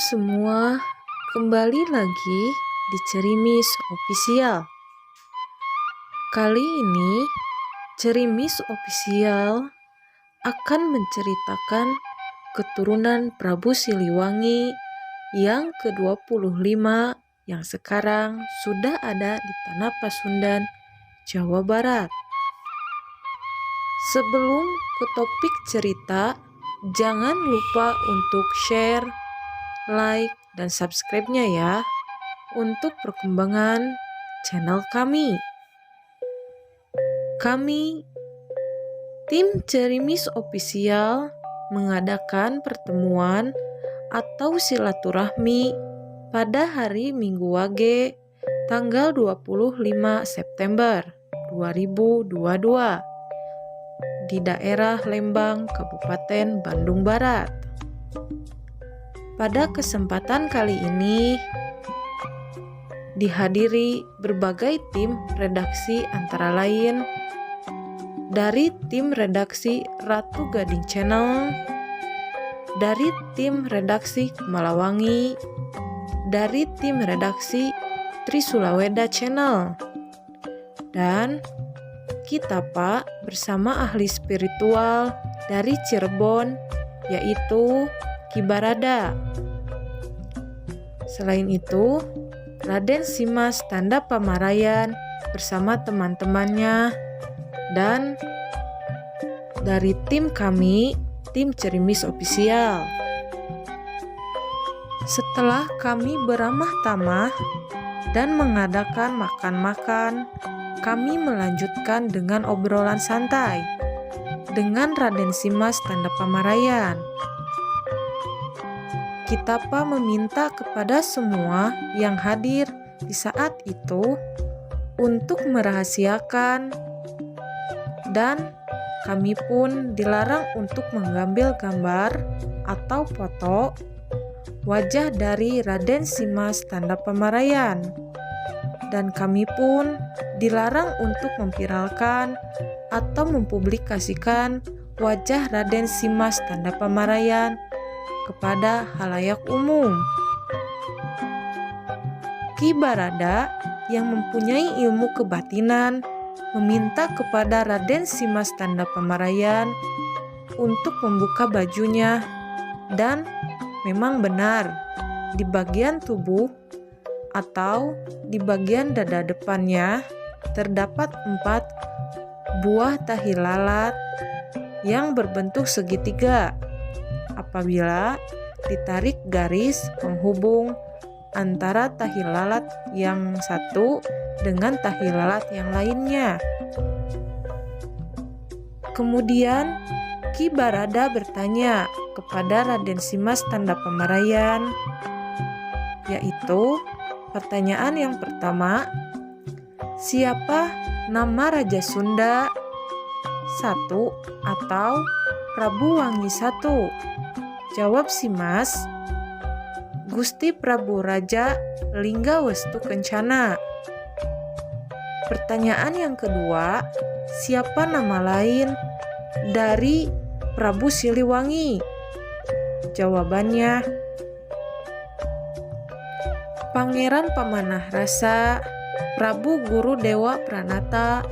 semua, kembali lagi di Cerimis Official. Kali ini, Cerimis Official akan menceritakan keturunan Prabu Siliwangi yang ke-25 yang sekarang sudah ada di Tanah Pasundan, Jawa Barat. Sebelum ke topik cerita, jangan lupa untuk share, like, dan subscribe-nya ya untuk perkembangan channel kami. Kami, tim Cerimis Official, mengadakan pertemuan atau silaturahmi pada hari Minggu Wage tanggal 25 September 2022 di daerah Lembang, Kabupaten Bandung Barat. Pada kesempatan kali ini dihadiri berbagai tim redaksi, antara lain dari tim redaksi Ratu Gading Channel, dari tim redaksi Malawangi, dari tim redaksi Trisulaweda Channel, dan kita Pak bersama ahli spiritual dari Cirebon, yaitu Ki Barada. Selain itu, Raden Simas Tanda Pamarayan bersama teman-temannya, dan dari tim kami, tim Cerimis Official. Setelah kami beramah tamah dan mengadakan makan-makan, kami melanjutkan dengan obrolan santai dengan Raden Simas Tanda Pamarayan. Kita meminta kepada semua yang hadir di saat itu untuk merahasiakan, dan kami pun dilarang untuk mengambil gambar atau foto wajah dari Raden Simas Tanda Pamarayan, dan kami pun dilarang untuk memviralkan atau mempublikasikan wajah Raden Simas Tanda Pamarayan kepada halayak umum. Ki Barada yang mempunyai ilmu kebatinan meminta kepada Raden Simas Tanda Pamarayan untuk membuka bajunya, dan memang benar di bagian tubuh atau di bagian dada depannya terdapat 4 buah tahi lalat yang berbentuk segitiga apabila ditarik garis penghubung antara tahi lalat yang satu dengan tahi lalat yang lainnya. Kemudian Ki Barada bertanya kepada Raden Simas Tanda Pamarayan, yaitu pertanyaan yang pertama, siapa nama Raja Sunda 1 atau Prabu Wangi 1? Jawab Simas, Gusti Prabu Raja Linggawestu Kencana. Pertanyaan yang kedua, siapa nama lain dari Prabu Siliwangi? Jawabannya, Pangeran Pamanah Rasa, Prabu Guru Dewa Pranata,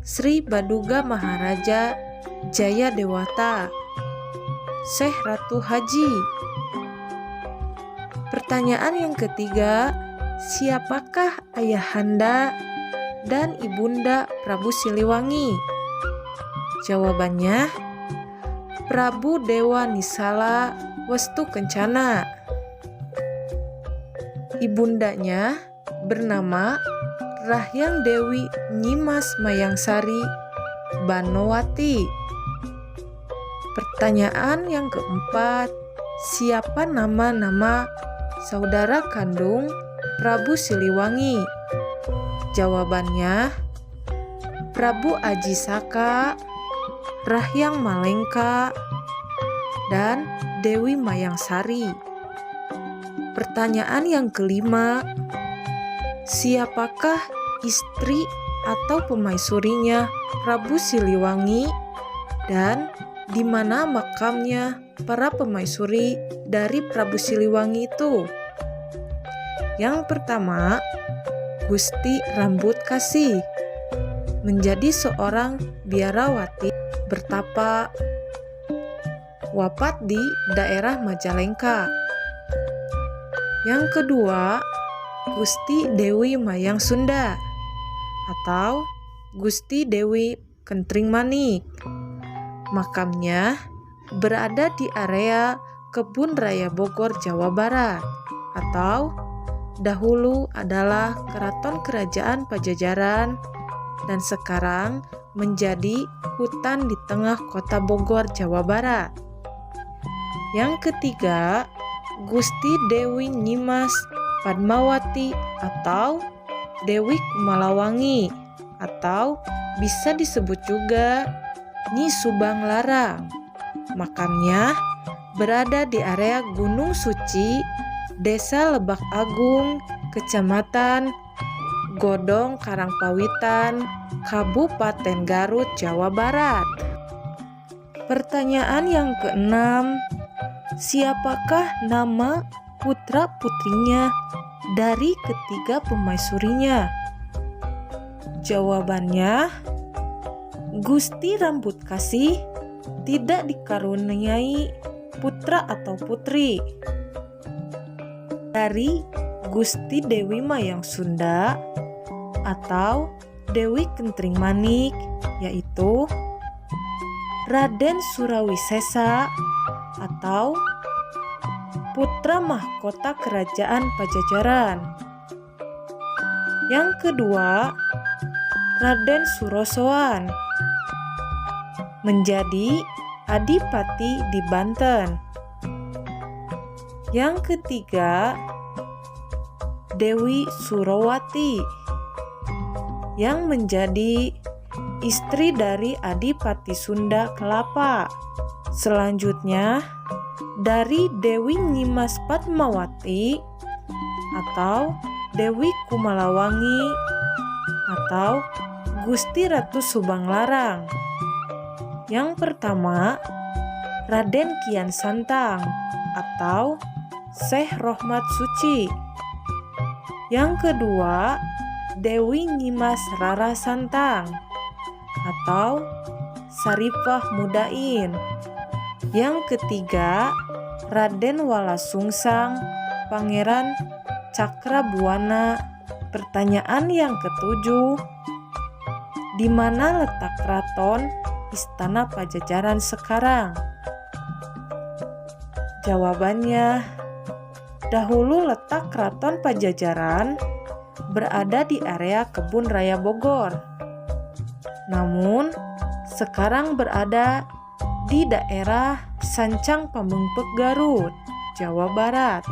Sri Baduga Maharaja Jaya Dewata, Syekh Ratu Haji. Pertanyaan yang ketiga, siapakah ayahanda dan ibunda Prabu Siliwangi? Jawabannya, Prabu Dewa Nisala Westu Kencana. Ibundanya bernama Rahyang Dewi Nyimas Mayangsari Banowati. Pertanyaan yang keempat, siapa nama-nama saudara kandung Prabu Siliwangi? Jawabannya, Prabu Aji Saka, Rahyang Malengka, dan Dewi Mayangsari. Pertanyaan yang kelima, siapakah istri atau pemaisurinya Prabu Siliwangi, dan di mana makamnya para pemaisuri dari Prabu Siliwangi itu? Yang pertama, Gusti Rambut Kasih menjadi seorang biarawati bertapa, wafat di daerah Majalengka. Yang kedua, Gusti Dewi Mayang Sunda atau Gusti Dewi Kentring Manik. Makamnya berada di area Kebun Raya Bogor, Jawa Barat, atau dahulu adalah Keraton Kerajaan Pajajaran dan sekarang menjadi hutan di tengah kota Bogor, Jawa Barat. Yang ketiga, Gusti Dewi Nyimas Padmawati atau Dewi Kumalawangi atau bisa disebut juga Nyi Subang Larang. Makamnya berada di area Gunung Suci, Desa Lebak Agung, Kecamatan Godong Karangpawitan, Kabupaten Garut, Jawa Barat. Pertanyaan yang keenam, siapakah nama putra-putrinya dari ketiga pemaisurinya? Jawabannya, Gusti Rambut Kasih tidak dikaruniai putra atau putri. Dari Gusti Dewi Mayang Sunda atau Dewi Kentring Manik, yaitu Raden Surawisesa atau putra mahkota Kerajaan Pajajaran. Yang kedua, Raden Surosoan menjadi adipati di Banten. Yang ketiga, Dewi Surawati yang menjadi istri dari Adipati Sunda Kelapa. Selanjutnya, dari Dewi Nyimas Padmawati atau Dewi Kumalawangi atau Gusti Ratu Subang Larang. Yang pertama, Raden Kian Santang atau Syekh Rohmat Suci. Yang kedua, Dewi Nyimas Rara Santang atau Sarifah Mudain. Yang ketiga, Raden Wala Sungsang, Pangeran Cakrabuana. Pertanyaan yang ketujuh, di mana letak keraton Istana Pajajaran sekarang? Jawabannya, dahulu letak keraton Pajajaran berada di area Kebun Raya Bogor. Namun, sekarang berada di daerah Sancang Pamengpek, Garut, Jawa Barat.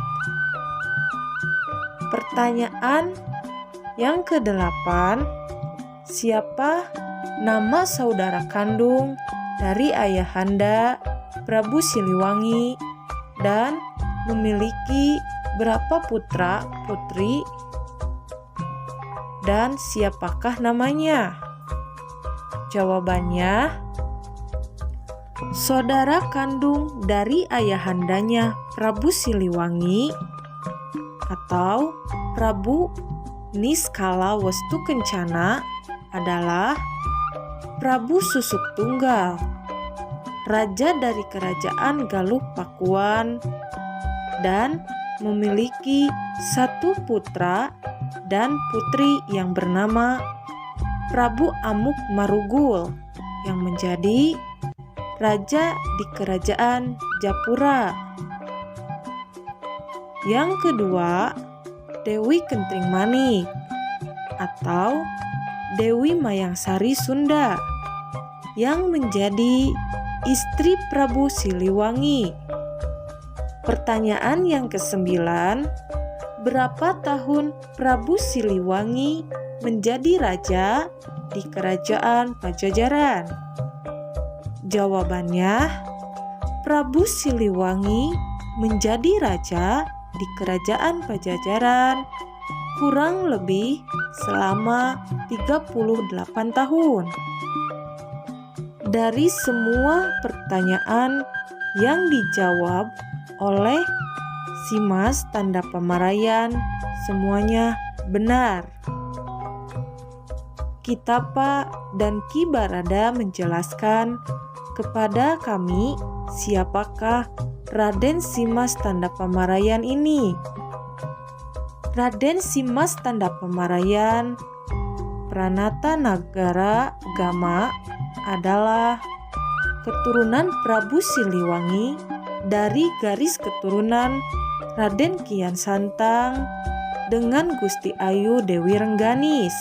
Pertanyaan yang kedelapan, siapa nama saudara kandung dari ayahanda Prabu Siliwangi dan memiliki berapa putra putri dan siapakah namanya? Jawabannya, saudara kandung dari ayahandanya Prabu Siliwangi atau Prabu Niskala Westu Kencana adalah Prabu Susuk Tunggal, raja dari Kerajaan Galuh Pakuan, dan memiliki satu putra dan putri yang bernama Prabu Amuk Marugul yang menjadi raja di Kerajaan Japura. Yang kedua, Dewi Kentring Manik atau Dewi Mayangsari Sunda yang menjadi istri Prabu Siliwangi. Pertanyaan yang kesembilan, berapa tahun Prabu Siliwangi menjadi raja di Kerajaan Pajajaran? Jawabannya, Prabu Siliwangi menjadi raja di Kerajaan Pajajaran kurang lebih selama 38 tahun. Dari semua pertanyaan yang dijawab oleh si Mas tanda pemaraian semuanya benar. Kitapa dan Ki Barada menjelaskan kepada kami siapakah Raden Simas tanda pemaraian ini. Raden Simas tanda pemaraian Pranata Nagara Gama adalah keturunan Prabu Siliwangi dari garis keturunan Raden Kian Santang dengan Gusti Ayu Dewi Rengganis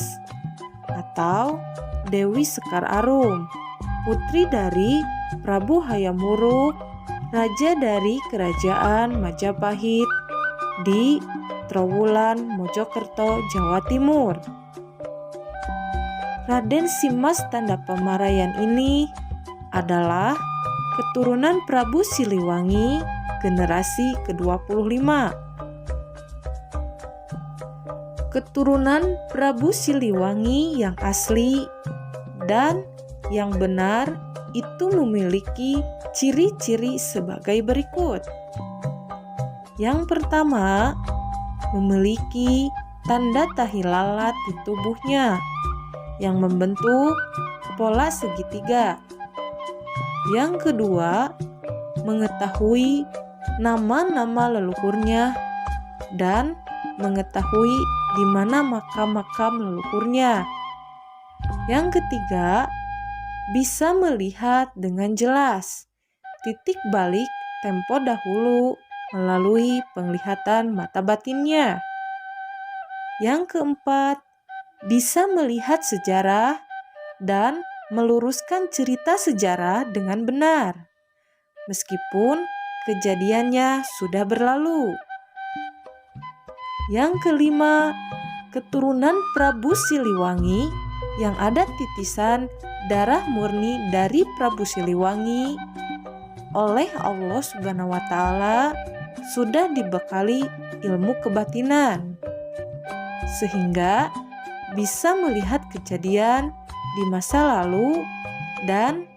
atau Dewi Sekar Arum, putri dari Prabu Hayam Wuruk, raja dari Kerajaan Majapahit di Trowulan, Mojokerto, Jawa Timur. Raden Simas tanda pemaraian ini adalah keturunan Prabu Siliwangi generasi ke-25. Keturunan Prabu Siliwangi yang asli dan yang benar itu memiliki ciri-ciri sebagai berikut. Yang pertama, memiliki tanda tahi lalat di tubuhnya yang membentuk pola segitiga. Yang kedua, mengetahui nama-nama leluhurnya dan mengetahui di mana makam-makam leluhurnya. Yang ketiga, bisa melihat dengan jelas titik balik tempo dahulu melalui penglihatan mata batinnya. Yang keempat, bisa melihat sejarah dan meluruskan cerita sejarah dengan benar, meskipun kejadiannya sudah berlalu. Yang kelima, keturunan Prabu Siliwangi yang ada titisan darah murni dari Prabu Siliwangi oleh Allah Subhanahu wa Ta'ala sudah dibekali ilmu kebatinan, sehingga bisa melihat kejadian di masa lalu dan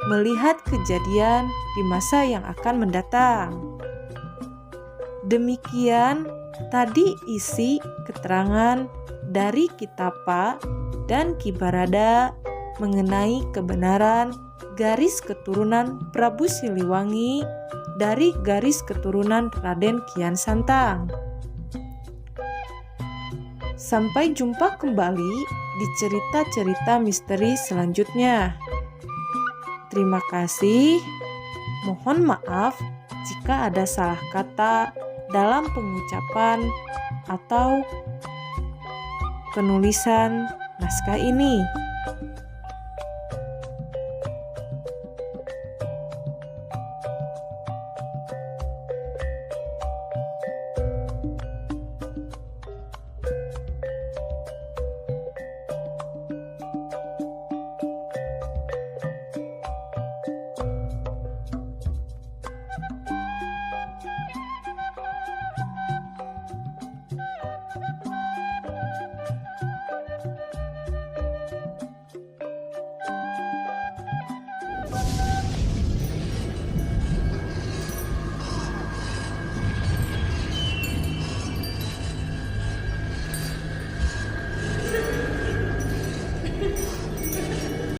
melihat kejadian di masa yang akan mendatang. Demikian tadi isi keterangan dari Kitapa dan Ki Barada mengenai kebenaran garis keturunan Prabu Siliwangi dari garis keturunan Raden Kian Santang. Sampai jumpa kembali di cerita-cerita misteri selanjutnya. Terima kasih. Mohon maaf jika ada salah kata dalam pengucapan atau penulisan naskah ini.